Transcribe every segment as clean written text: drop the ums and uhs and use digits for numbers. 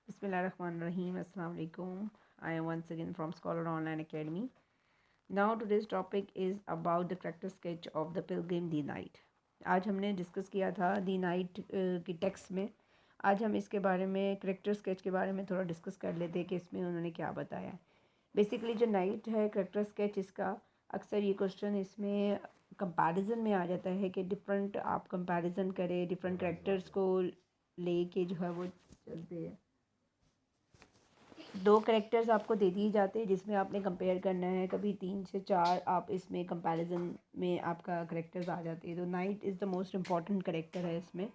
Bismillahirrahmanirrahim. Assalamu alaikum. I am once again from Scholar Online Academy. Now today's topic is about the character sketch of the Pilgrim the Knight. आज हमने discuss किया था दी night की text में. आज हम इसके बारे में करेक्टर स्केच के बारे में थोड़ा डिस्कस कर लेते हैं कि इसमें उन्होंने क्या बताया है. बेसिकली जो नाइट है करेक्टर स्केच इसका अक्सर ये क्वेश्चन इसमें कंपैरिजन में आ जाता है कि डिफरेंट आप कंपैरिजन करें डिफरेंट करेक्टर्स को लेके जो है वो चलते हैं. दो करेक्टर्स आपको दे दिए जाते हैं जिसमें आपने कंपेयर करना है. कभी 3 से 4 आप इसमें कंपैरिजन में आपका करेक्टर्स आ जाते हैं. तो night is the most important character है इसमें.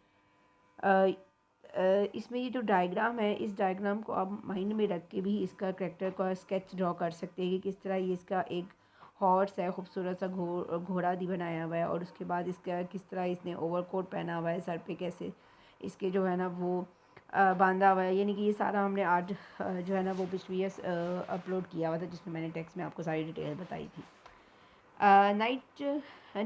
इसमें ये जो डायग्राम है इस डायग्राम को आप माइंड में रख के भी इसका करेक्टर का स्केच ड्रॉ कर सकते हैं कि किस तरह ये इसका एक हॉर्स है, खूबसूरत सा घोड़ा भी बनाया हुआ है. और उसके बाद इसका किस तरह इसने ओवरकोट पहना हुआ है, सर पे कैसे इसके जो है ना वो बांधा हुआ है. यानी कि ये सारा हमने आज जो है ना वो पिछली अपलोड किया हुआ था जिसमें मैंने टेक्स्ट में आपको सारी डिटेल बताई थी.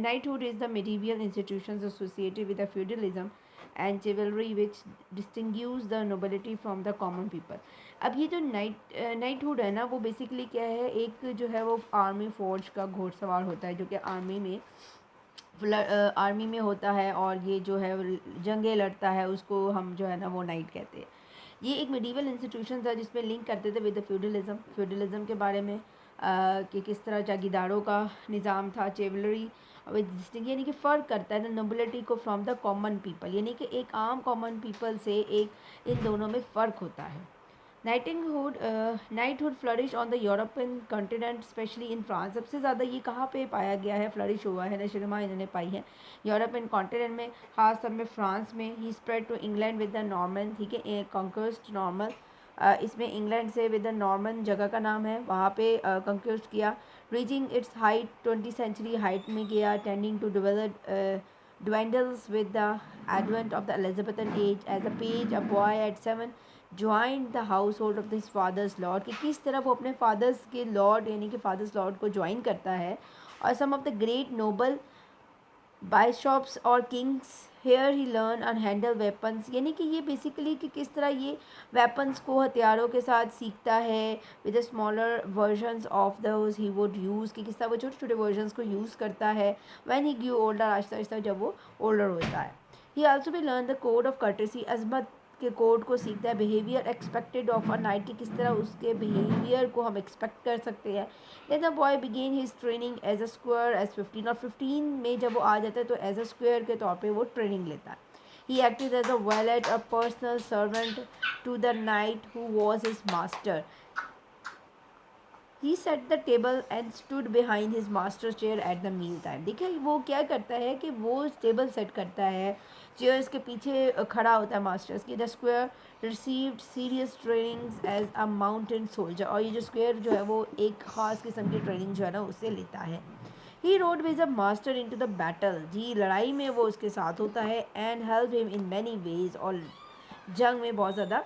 Knighthood is the medieval institutions associated with the feudalism and chivalry which distinguish the nobility from the common people. अब ये जो नाइटहुड है ना वो बेसिकली क्या है, एक जो है वो आर्मी फोर्स का घोड़सवार होता है जो कि आर्मी में होता है और ये जो है जंगें लड़ता है, उसको हम जो है ना वो नाइट कहते हैं. ये एक मिडीवल इंस्टीट्यूशन था जिसमें लिंक करते थे विद फ्यूडलिज्म के बारे में कि किस तरह जागीरदारों का निज़ाम था. चिवलरी यानी कि फ़र्क करता है नोबिलिटी को फ्रॉम द कॉमन पीपल, यानी कि एक आम कॉमन पीपल से एक इन दोनों में फ़र्क होता है. Knighthood flourish on the European continent specially in France. सबसे ज़्यादा ये कहाँ पे पाया गया है, फ्लरिश हुआ है, नशोनुमा इन्होंने पाई है यूरोपियन कॉन्टिनेंट में, ख़ास तौर में फ्रांस में. He spread to England with the Norman. ठीक है, कॉन्क्वेस्ट नॉर्मल. इसमें इंग्लैंड से विद द नॉर्मन जगह का नाम है, वहाँ पे कंक्वेस्ट किया. Reaching its height 20th century height में गया. Tending to develop dwindles with the advent of the Elizabethan age. As a page, a boy at 7 joined the household of his father's lord. कि किस तरह वो अपने fathers के Lord यानी कि फादर्स लॉर्ड को ज्वाइन करता है. और some of the great noble bishops और kings here he learn and handle weapons. यानी कि ये बेसिकली कि किस तरह ये वेपन्स को हथियारों के साथ सीखता है with smaller versions of those he would use, कि किस तरह वो छोटे छोटे वर्जन्स को यूज़ करता है when he Gue older, Aahista Aahista जब वो ओल्डर होता है. ही आल्सो भी learn the code of courtesy. अजमत के कोड को सीखता है. Behaviour expected of a knight, की किस तरह उसके बिहेवियर को हम एक्सपेक्ट कर सकते हैं. Then the boy began his training as a squire age 15. और 15 में जब वो आ जाता है तो एज अ स्क्वायर के तौर पे वो ट्रेनिंग लेता है. He acted as a valet, a personal servant to the knight who was his master. He set the table and stood behind his master chair at the meal time. देखिए वो क्या करता है कि वो टेबल सेट करता है, chairs के पीछे खड़ा होता है मास्टर्स की. The squire received serious training as a mountain soldier. और ये जो स्क्वायर जो है वो एक ख़ास किस्म की ट्रेनिंग जो है ना उससे लेता है. He rode with a master into the battle. जी लड़ाई में वो उसके साथ होता है. And help him in many ways. और जंग में बहुत ज़्यादा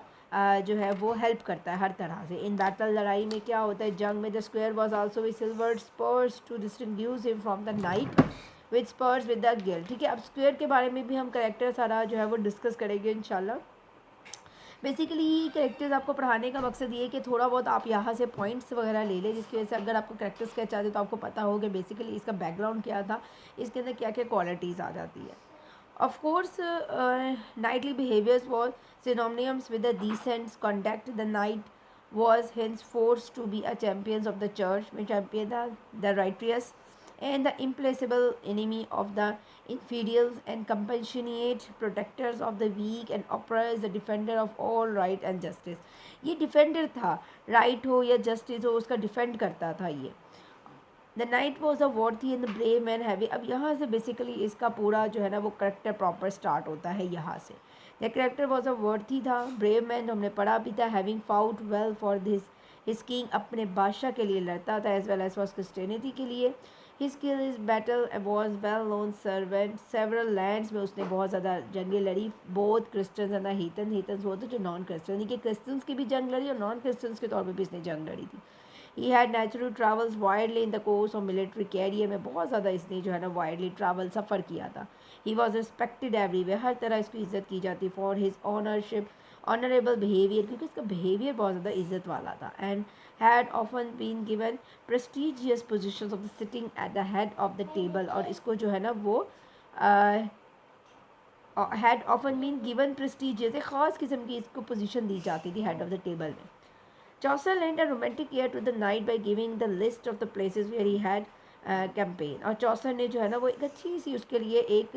जो है वो हेल्प करता है हर तरह से. इन बैटल लड़ाई में क्या होता है जंग में, the squire was also with silver spurs to distinguish him from the knight with spurs with the gild. ठीक है, अब स्क्वायर के बारे में भी हम करेक्टर सारा जो है वो डिस्कस करेंगे इंशाल्लाह. बेसिकली करेक्टर्स आपको पढ़ाने का मकसद ये है कि थोड़ा बहुत आप यहाँ से पॉइंट्स वगैरह ले लें जिसकी वजह से अगर आपको करेक्टर स्केच आते तो आपको पता हो कि बेसिकली इसका बैकग्राउंड क्या था, इसके अंदर क्या क्या क्वालिटीज़ आ जाती है. Of course, knightly behaviors was synonymous with the decent conduct. The knight was henceforth to be a champion of the church, the righteous, and the implacable enemy of the infidels, and compassionate protectors of the weak and oppressed, the defender of all right and justice. ये defender था, right हो या justice हो उसका defend करता था ये. The knight was a worthy and the brave man heavy. अब यहाँ से बेसिकली इसका पूरा जो है ना वो करेक्टर प्रॉपर स्टार्ट होता है यहाँ से. The character was a worthy था, ब्रेव मैन हमने पढ़ा भी था, having fought well for this his king, अपने बादशाह के लिए लड़ता था as well as for Christianity के लिए. His skill is battle was well known servant several lands में उसने बहुत ज़्यादा जंगें लड़ी. बोथ क्रिश्चियंस एंड हीथन्स वो थे जो नॉन क्रिश्चियन, यानी कि क्रिश्चियंस की भी जंग लड़ी और नॉन क्रिश्चियंस के तौर पर भी इसने जंग लड़ी थी. He had natural travels widely in the course of military career में बहुत ज़्यादा इसने जो है ना वाइडली ट्रैवल सफ़र किया था. ही वॉज रिस्पेक्टेड एवरीवेयर, हर तरह इसकी इज़्ज़त की जाती. For his ownership honourable behaviour, क्योंकि इसका बिहेवियर बहुत ज़्यादा इज्जत वाला था, and had often been given prestigious position of the sitting at the head of the table, और इसको जो है ना वो had often been given prestigious, एक ख़ास किस्म की इसको पोजीशन दी जाती थी हेड ऑफ द टेबल में. Chaucer lent a romantic ear to the knight by giving the list of the places where he had campaign, और चौसर ने जो है ना वो एक अच्छी सी उसके लिए एक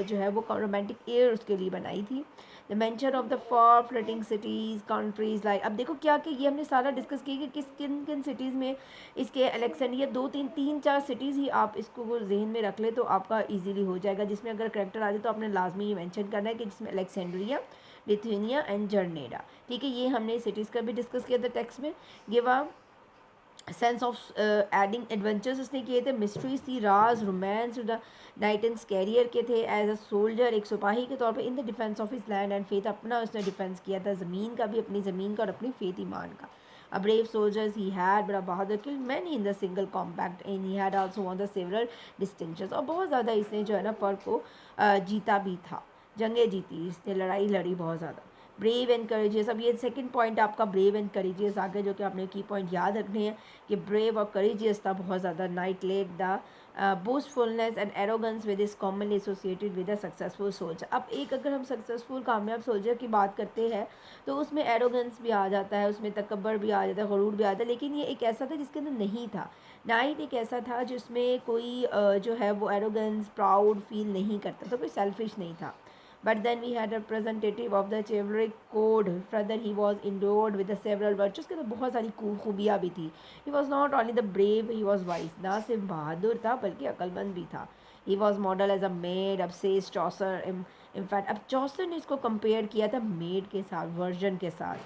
जो है वो रोमांटिक एयर उसके लिए बनाई थी. The mention of the for flirting cities countries like, अब देखो क्या कि ये हमने सारा डिस्कस किया कि किस किन किन सिटीज़ में इसके अलेक्जेंड्रिया, तीन चार सिटीज़ ही आप इसको जहन में रख ले तो आपका इजीली हो जाएगा, जिसमें अगर करेक्टर आ जाए तो आपने लाजमी ये मेंशन करना है कि जिसमें अलेक्जेंड्रिया, लिथुआनिया एंड जर्नेडा. ठीक है, ये हमने सिटीज़ का भी डिस्कस किया था टेक्स्ट में. Give a sense of adding adventures उसने किए थे, मिस्ट्रीज थी, राज, रोमांस द नाइटेंस कैरियर के थे, एज अ सोल्जर एक सिपाही के तौर पे, in the defence of his land and faith, अपना उसने डिफेंस किया था ज़मीन का भी, अपनी ज़मीन का और अपनी फेथ ईमान का. A brave soldiers he had, बड़ा बहादुर, killed many in the single combat and he had also won the several distinctions, और बहुत ज़्यादा इसने जो है ना फ़र्क को जीता भी था, जंगें जीती इसने, लड़ाई लड़ी बहुत ज़्यादा. ब्रेव एंड करेजियस, अब ये सेकंड पॉइंट आपका ब्रेव एंड करेजियस आ गया, जो कि आपने की पॉइंट याद रखने हैं कि ब्रेव और करेजियस था बहुत ज़्यादा. Knight led the boastfulness and arrogance with is commonly associated with a successful soldier. अब एक अगर हम सक्सेसफुल कामयाब सोल्जर की बात करते हैं तो उसमें एरोगेंस भी आ जाता है, उसमें तकब्बर भी आ जाता है, गुरूर भी आ जाता है, लेकिन ये एक ऐसा था जिसके अंदर नहीं था. नाइट एक ऐसा था जिसमें कोई जो है वो एरोगेंस प्राउड फील नहीं करता था, कोई सेल्फिश नहीं था. But then we had a representative of the chivalric code. Further, he was endowed with the several virtues. के तो बहुत सारी खूबियाँ भी थी. He was not only the brave, he was wise. ना सिर्फ बहादुर था बल्कि अक्लमंद भी था. He was model as a maid. अब says Chaucer. In fact, अब चौसर ने इसको कंपेयर किया था मेड के साथ, वर्जन के साथ,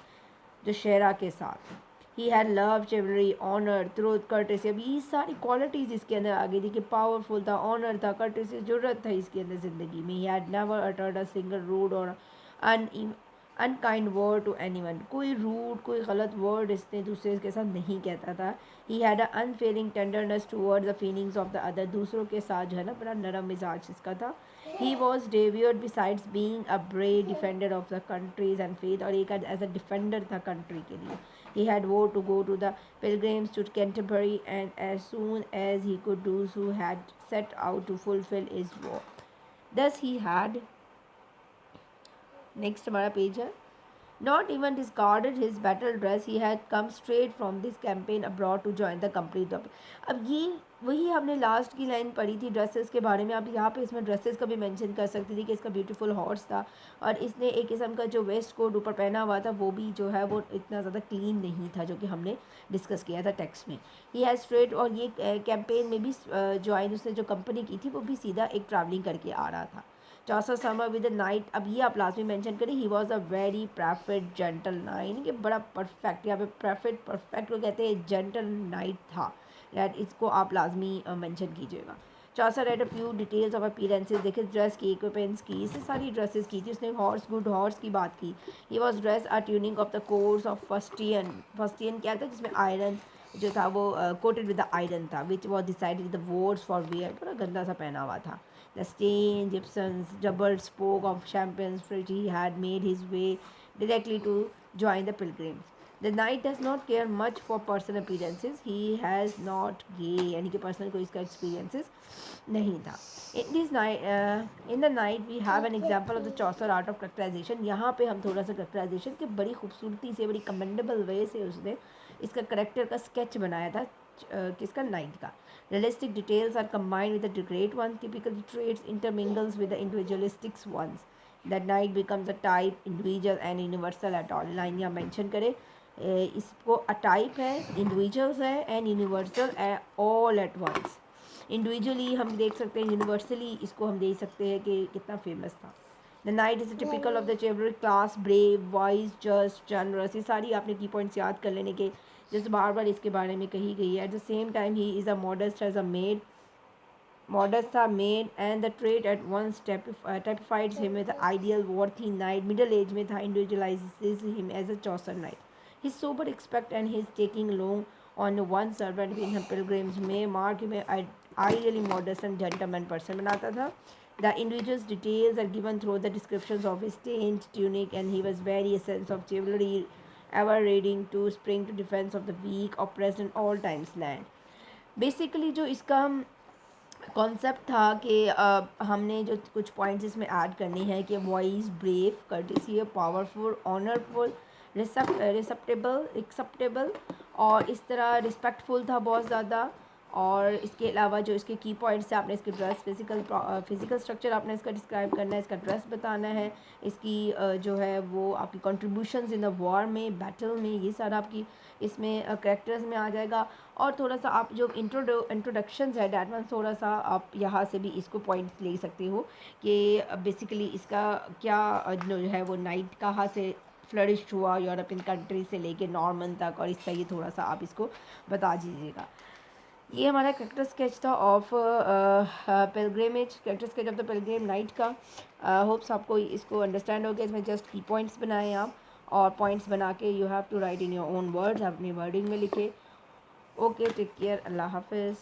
जो शेरा के साथ. He had love, chivalry, honour, truth, courtesy. अब ये सारी क्वालिटीज़ इसके अंदर आ गई थी कि पावरफुल था, ऑनर था, कर्टेसी, जरूरत था इसके अंदर ज़िंदगी में. He had never uttered a single rude और अनकाइंड वर्ड टू एनीवन. कोई रूड, कोई गलत वर्ड इसने दूसरे के साथ नहीं कहता था. He had a unfailing tenderness towards the feelings of the other. दूसरों के साथ जो है ना बड़ा नरम मिजाज इसका था. He was revered besides being a brave defender of the countries and faith, और एक एज अ डिफेंडर था कंट्री के लिए. He had vowed to go to the pilgrims to Canterbury, and as soon as he could do so, had set out to fulfill his vow. Thus he had, next हमारा page है, not even discarded his battle dress. He had come straight from this campaign abroad to join the company. अब ये वही हमने last की line पढ़ी थी dresses के बारे में. आप यहाँ पे इसमें ड्रेसेस का भी मेंशन कर सकती थी कि इसका ब्यूटीफुल हॉर्स था, और इसने एक किस्म का जो वेस्ट कोट ऊपर पहना हुआ था वो भी जो है वो इतना ज़्यादा क्लीन नहीं था, जो कि हमने डिस्कस किया था टेक्स्ट में. ही हैज़ स्ट्रेट, और ये कैंपेन में भी ज्वाइन उसने जो कंपनी की थी वो भी सीधा एक ट्रैवलिंग करके आ रहा था. चौसा समर विद नाइट, अब ये आप लास्ट में मेंशन करें. He was a very perfect gentle night, कि बड़ा परफेक्ट, यहाँ पे परफेक्ट को कहते हैं जेंटल नाइट था. दैट इसको आप लाजमी मेंशन कीजिएगा. Chausa red a few details of appearances, देखे ड्रेस की, इक्विपमेंट्स की, इससे सारी ड्रेसेस की थी उसने. हॉर्स, गुड हॉर्स की बात की. He was dress a tuning of the course of fustian क्या था जिसमें आयरन जो था वो कोटेड विद द आयरन था, which was decided with the words for where, बड़ा गंदा सा पहना हुआ था. The stained gypsums, double spoke of champions, for which he had made his way directly to join the pilgrims. The knight does not care much for personal appearances. He has not gay, यानी कि personal कोई इसका experiences नहीं था. In the night we have an example of the Chaucer art of characterization. यहाँ पे हम थोड़ा सा characterization के बड़ी खूबसूरती से, बड़ी commendable way से उसने इसका करेक्टर का स्केच बनाया था किसका, नाइट का. Realistic details are combined with the great ones. Typical traits intermingles with the individualistic ones. That night becomes a type, individual and universal at all. Line यहाँ mention करें, इसको अ टाइप है, individuals है and universal है, all at once. Individually हम देख सकते हैं, यूनिवर्सली इसको हम देख सकते हैं कि कितना फेमस था. The knight is typical of the chivalry class, brave, wise, just, generous. ये सारी आपने की पॉइंट्स याद कर लेने के, जैसे बार बार इसके बारे में कही गई है. At the same time he is a modest as a maid, modest था maid, and the trait at once typifies him with ideal worthy knight. Middle age में था, individualises him as a Chaucer knight. His sober expect and his taking loan on one servant in her pilgrims में mark में ideally modest and gentleman person बनाता था. The individual's details are given through the descriptions of his tent, tunic, and he was very essence of chivalry, ever reading to spring to defense of the weak, oppressed in all times land. Basically जो इसका concept था कि हमने जो कुछ points इसमें add करने हैं कि voice, brave, courtesy, powerful, honourful, respectable, acceptable, और इस तरह रिस्पेक्टफुल था बहुत ज़्यादा। और इसके अलावा जो इसके की पॉइंट्स हैं, आपने इसकी ड्रेस, फिजिकल स्ट्रक्चर आपने इसका डिस्क्राइब करना है, इसका ड्रेस बताना है, इसकी जो है वो आपकी कंट्रीब्यूशंस इन द वॉर में, बैटल में, ये सारा आपकी इसमें करेक्टर्स में आ जाएगा। और थोड़ा सा आप जो इंट्रोडक्शंस है डैट वन, थोड़ा सा आप यहाँ से भी इसको पॉइंट्स ले सकते हो कि बेसिकली इसका क्या जो है वो नाइट कहाँ से फ्लरिश हुआ यूरोपियन कंट्री से लेके नॉर्मन तक, और इसका ये थोड़ा सा आप इसको बता दीजिएगा। ये हमारा करेक्टर स्केच था of pilgrimage, character sketch of the Pilgrim night का। होप्स आपको इसको अंडरस्टैंड हो गया। इसमें जस्ट की पॉइंट्स बनाए आप, और पॉइंट्स बना के you have to write in your own words, अपनी वर्डिंग में लिखे। ओके, टेक केयर, अल्लाह हाफिज़।